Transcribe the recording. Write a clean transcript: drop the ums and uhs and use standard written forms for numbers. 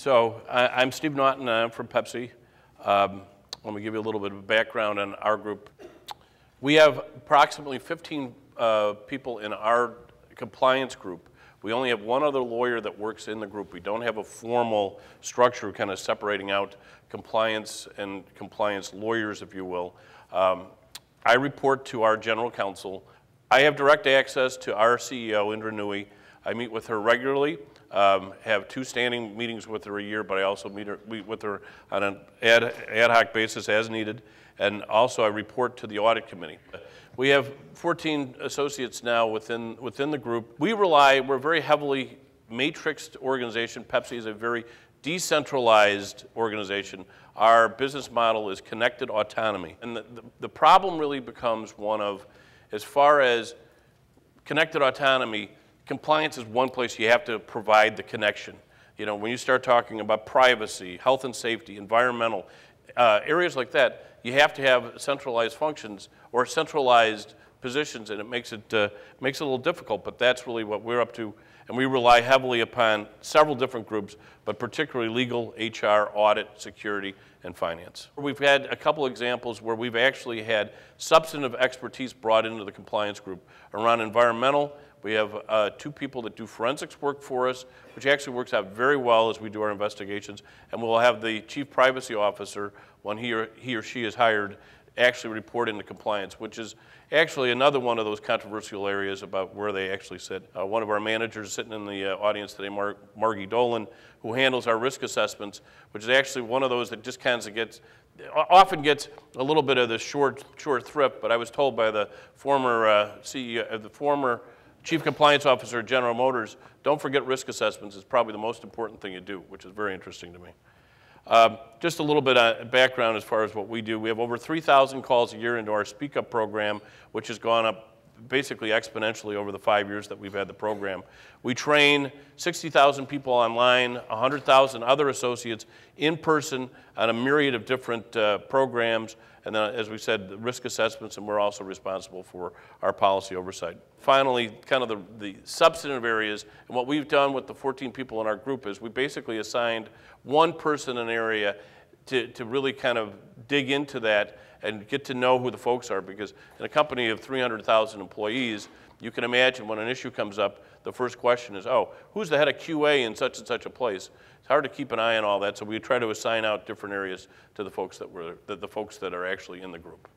I'm Steve Naughton, I'm from Pepsi. Let me give you a little bit of background on our group. We have approximately 15 people in our compliance group. We only have one other lawyer that works in the group. We don't have a formal structure kind of separating out compliance and compliance lawyers, if you will. I report to our general counsel. I have direct access to our CEO, Indra Nui. I meet with her regularly, have 2 standing meetings with her a year, but I also meet with her on an ad hoc basis as needed, and also I report to the audit committee. We have 14 associates now within the group. We're a very heavily matrixed organization. Pepsi is a very decentralized organization. Our business model is connected autonomy. And the problem really becomes one of, as far as connected autonomy, compliance is one place you have to provide the connection. You know, when you start talking about privacy, health and safety, environmental, areas like that, you have to have centralized functions or centralized positions, and it makes it a little difficult, but that's really what we're up to. And we rely heavily upon several different groups, but particularly legal, HR, audit, security, and finance. We've had a couple examples where we've actually had substantive expertise brought into the compliance group. Around environmental, we have 2 people that do forensics work for us, which actually works out very well as we do our investigations. And we'll have the chief privacy officer, when he or she is hired, actually report into compliance, which is actually another one of those controversial areas about where they actually sit. One of our managers sitting in the audience today, Margie Dolan, who handles our risk assessments, which is actually one of those that just kind of often gets a little bit of the short thrift, but I was told by the former CEO, the former Chief Compliance Officer at General Motors, don't forget risk assessments is probably the most important thing you do, which is very interesting to me. Just a little bit of background as far as what we do. We have over 3,000 calls a year into our Speak Up program, which has gone up basically exponentially over the 5 years that we've had the program. We train 60,000 people online, 100,000 other associates in person on a myriad of different programs, and then, as we said, the risk assessments, and we're also responsible for our policy oversight. Finally, kind of the substantive areas, and what we've done with the 14 people in our group is we basically assigned one person in an area to really kind of dig into that and get to know who the folks are, because in a company of 300,000 employees, you can imagine when an issue comes up, the first question is, oh, who's the head of QA in such and such a place? It's hard to keep an eye on all that, so we try to assign out different areas to the folks that are actually in the group.